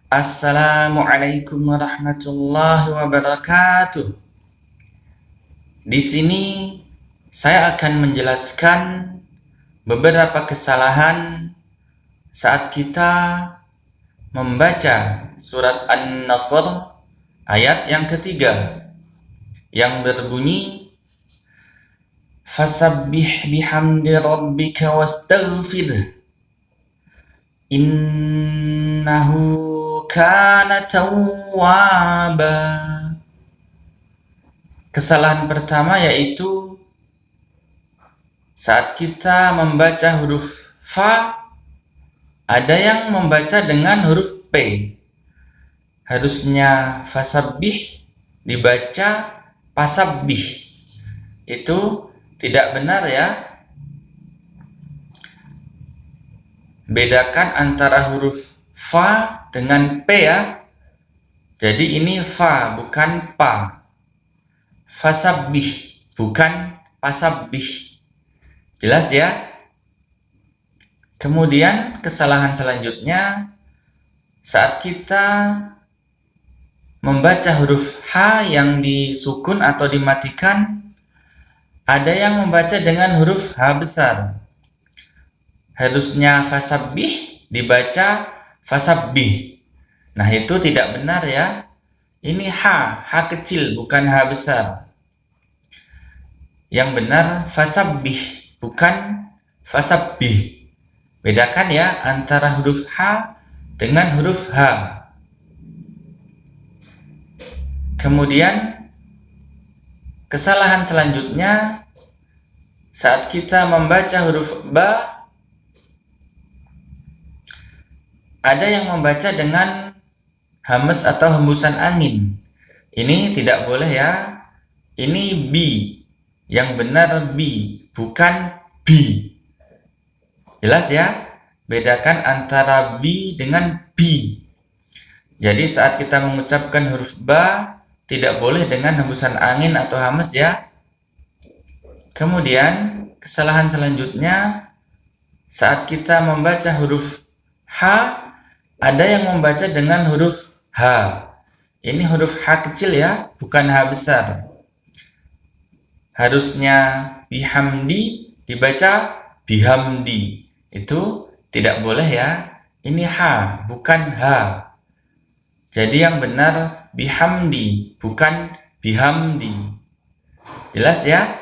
Assalamualaikum warahmatullahi wabarakatuh. Di sini saya akan menjelaskan beberapa kesalahan saat kita membaca surat An-Nasr ayat yang ketiga yang berbunyi Fasabbih bihamdi rabbika wastaghfir innahu kana tawwaba. Kesalahan pertama yaitu saat kita membaca huruf fa, ada yang membaca dengan huruf p. Harusnya fasabbih dibaca pasabbih. Itu tidak benar ya. Bedakan antara huruf fa dengan p ya. Jadi ini fa bukan pa. Fasabbih bukan pasabbih. Jelas ya? Kemudian kesalahan selanjutnya saat kita membaca huruf H yang disukun atau dimatikan, ada yang membaca dengan huruf H besar. Harusnya fasabbih dibaca fasabbih. Nah, itu tidak benar ya. Ini H kecil bukan H besar. Yang benar fasabbih bukan fasabbih. Bedakan ya antara huruf H dengan huruf H. Kemudian kesalahan selanjutnya saat kita membaca huruf ba, ada yang membaca dengan hamas atau hembusan angin. Ini tidak boleh ya. Ini bi. Yang benar bi, bukan bi. Jelas ya? Bedakan antara bi dengan bi. Jadi saat kita mengucapkan huruf ba, tidak boleh dengan hembusan angin atau hamas ya. Kemudian kesalahan selanjutnya saat kita membaca huruf H, ada yang membaca dengan huruf H. Ini huruf H kecil ya, bukan H besar. Harusnya bihamdi dibaca bihamdi. Itu tidak boleh ya. Ini H, bukan H. Jadi yang benar bihamdi, bukan bihamdi. Jelas ya?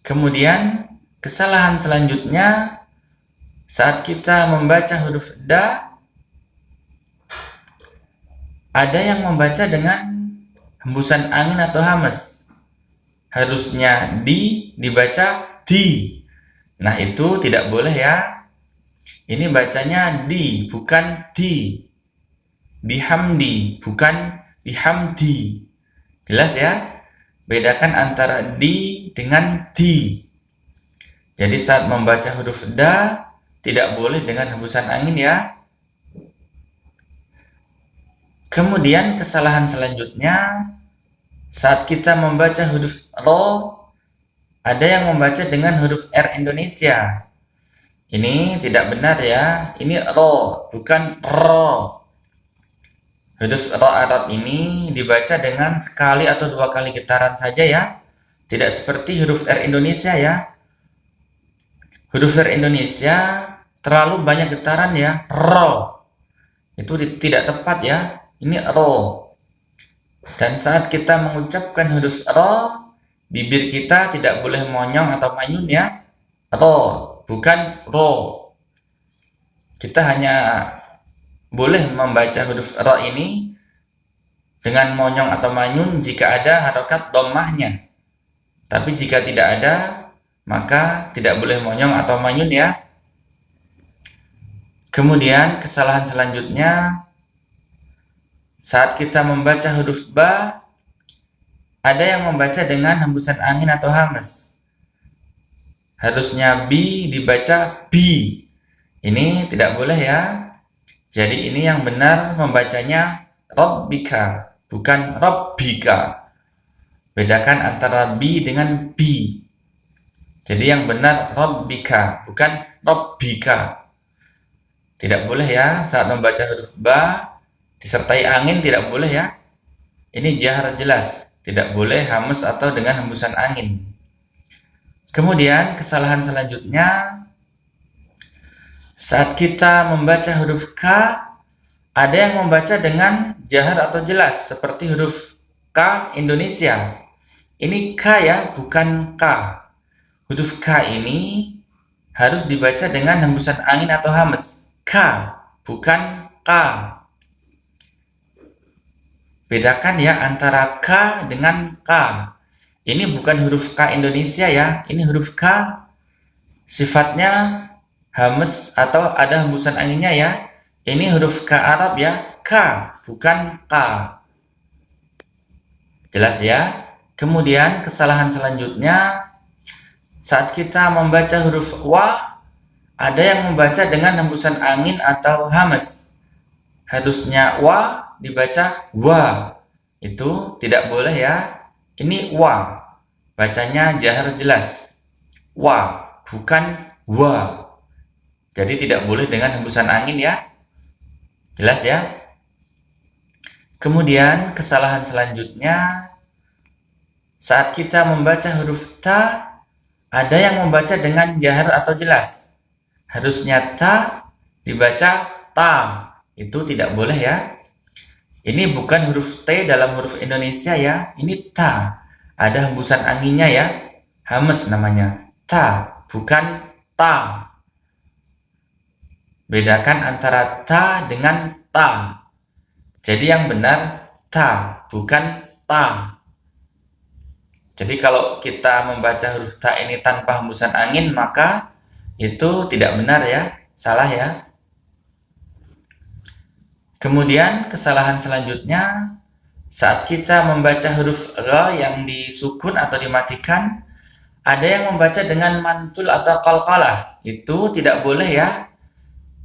Kemudian kesalahan selanjutnya saat kita membaca huruf da, ada yang membaca dengan hembusan angin atau hamas. Harusnya dibaca di. Nah, itu tidak boleh ya. Ini bacanya di, bukan di. Bihamdi, bukan bihamdi. Jelas ya? Bedakan antara di dengan di. Jadi saat membaca huruf da, tidak boleh dengan hembusan angin ya. Kemudian kesalahan selanjutnya saat kita membaca huruf ro, ada yang membaca dengan huruf R Indonesia. Ini tidak benar ya. Ini ro, bukan ro. Huruf ro Arab ini dibaca dengan sekali atau dua kali getaran saja ya. Tidak seperti huruf R Indonesia ya. Huruf R Indonesia terlalu banyak getaran ya. Ro. Itu tidak tepat ya. Ini ro. Dan saat kita mengucapkan huruf ro, bibir kita tidak boleh monyong atau manyun ya. Ro, bukan ro. Kita hanya boleh membaca huruf ro ini dengan monyong atau manyun jika ada harokat dhammahnya. Tapi jika tidak ada, maka tidak boleh monyong atau manyun ya. Kemudian kesalahan selanjutnya saat kita membaca huruf ba, ada yang membaca dengan hembusan angin atau hamas. Harusnya bi dibaca bi. Ini tidak boleh ya. Jadi ini yang benar membacanya rabbika, bukan rabbika. Bedakan antara bi dengan bi. Jadi yang benar rabbika, bukan rabbika. Tidak boleh ya saat membaca huruf ba, disertai angin tidak boleh ya. Ini jahar jelas, tidak boleh hamas atau dengan hembusan angin. Kemudian kesalahan selanjutnya, saat kita membaca huruf K, ada yang membaca dengan jahar atau jelas, seperti huruf K Indonesia. Ini K ya, bukan K. Huruf K ini harus dibaca dengan hembusan angin atau hamas. K, bukan K. Bedakan ya antara K dengan K. Ini bukan huruf K Indonesia ya. Ini huruf K sifatnya hamas atau ada hembusan anginnya ya. Ini huruf K Arab ya. K, bukan K. Jelas ya? Kemudian kesalahan selanjutnya, saat kita membaca huruf wa, ada yang membaca dengan hembusan angin atau hamas. Harusnya wa dibaca wa. Itu tidak boleh ya. Ini wa. Bacanya jahar jelas. Wa, bukan wa. Jadi tidak boleh dengan hembusan angin ya. Jelas ya? Kemudian kesalahan selanjutnya, saat kita membaca huruf ta, ada yang membaca dengan jahar atau jelas. Harusnya ta dibaca ta. Itu tidak boleh ya. Ini bukan huruf T dalam huruf Indonesia ya. Ini ta. Ada hembusan anginnya ya. Hamas namanya. Ta, bukan ta. Bedakan antara ta dengan ta. Jadi yang benar ta, bukan ta. Jadi kalau kita membaca huruf ta ini tanpa hembusan angin, maka itu tidak benar ya. Salah ya. Kemudian kesalahan selanjutnya, saat kita membaca huruf ra yang disukun atau dimatikan, ada yang membaca dengan mantul atau qalqalah. Itu tidak boleh ya.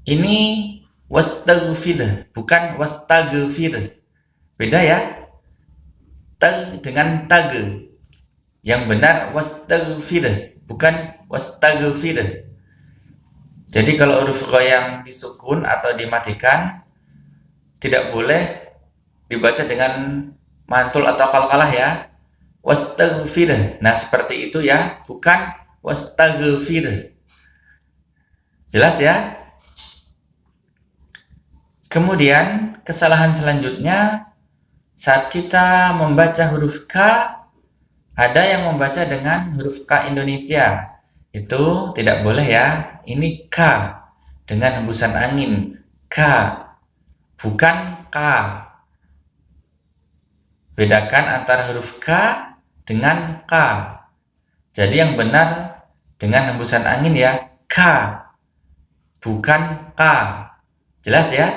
Ini wastaghfir, bukan wastaghfir. Beda ya. Tag dengan tag. Yang benar wastaghfir, bukan wastaghfir. Jadi kalau huruf ra yang disukun atau dimatikan, tidak boleh dibaca dengan mantul atau qalqalah ya. Wastaghfir. Nah, seperti itu ya, bukan wastaghfir. Jelas ya? Kemudian kesalahan selanjutnya, saat kita membaca huruf K, ada yang membaca dengan huruf K Indonesia. Itu tidak boleh ya. Ini K dengan hembusan angin. K, bukan K. Bedakan antara huruf K dengan K. Jadi yang benar dengan hembusan angin ya. K, bukan K. Jelas ya?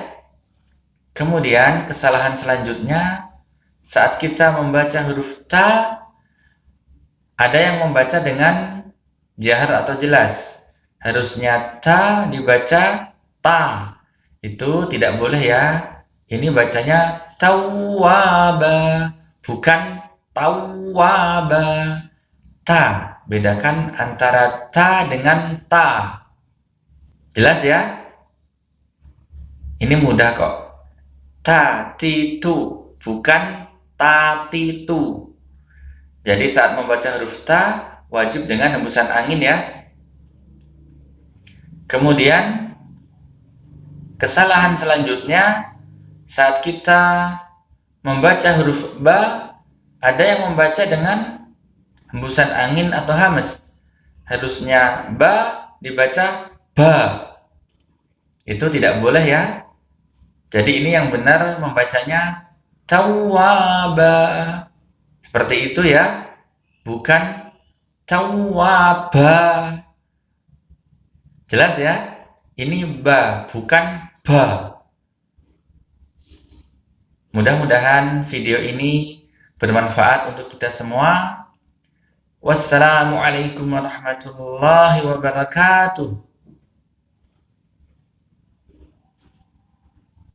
Kemudian kesalahan selanjutnya, saat kita membaca huruf ta, ada yang membaca dengan jahar atau jelas. Harusnya ta dibaca ta. Itu tidak boleh ya. Ini bacanya tawwaba, bukan tawwaba. Ta. Bedakan antara ta dengan ta. Jelas ya? Ini mudah kok. Tatitu, bukan tatitu. Jadi saat membaca huruf ta, wajib dengan hembusan angin ya. Kemudian kesalahan selanjutnya, saat kita membaca huruf ba, ada yang membaca dengan hembusan angin atau hamas. Harusnya ba dibaca ba. Itu tidak boleh ya. Jadi ini yang benar membacanya tawwaba. Seperti itu ya. Bukan tawwaba. Jelas ya? Ini ba, bukan ba. Mudah-mudahan video ini bermanfaat untuk kita semua. Wassalamualaikum warahmatullahi wabarakatuh.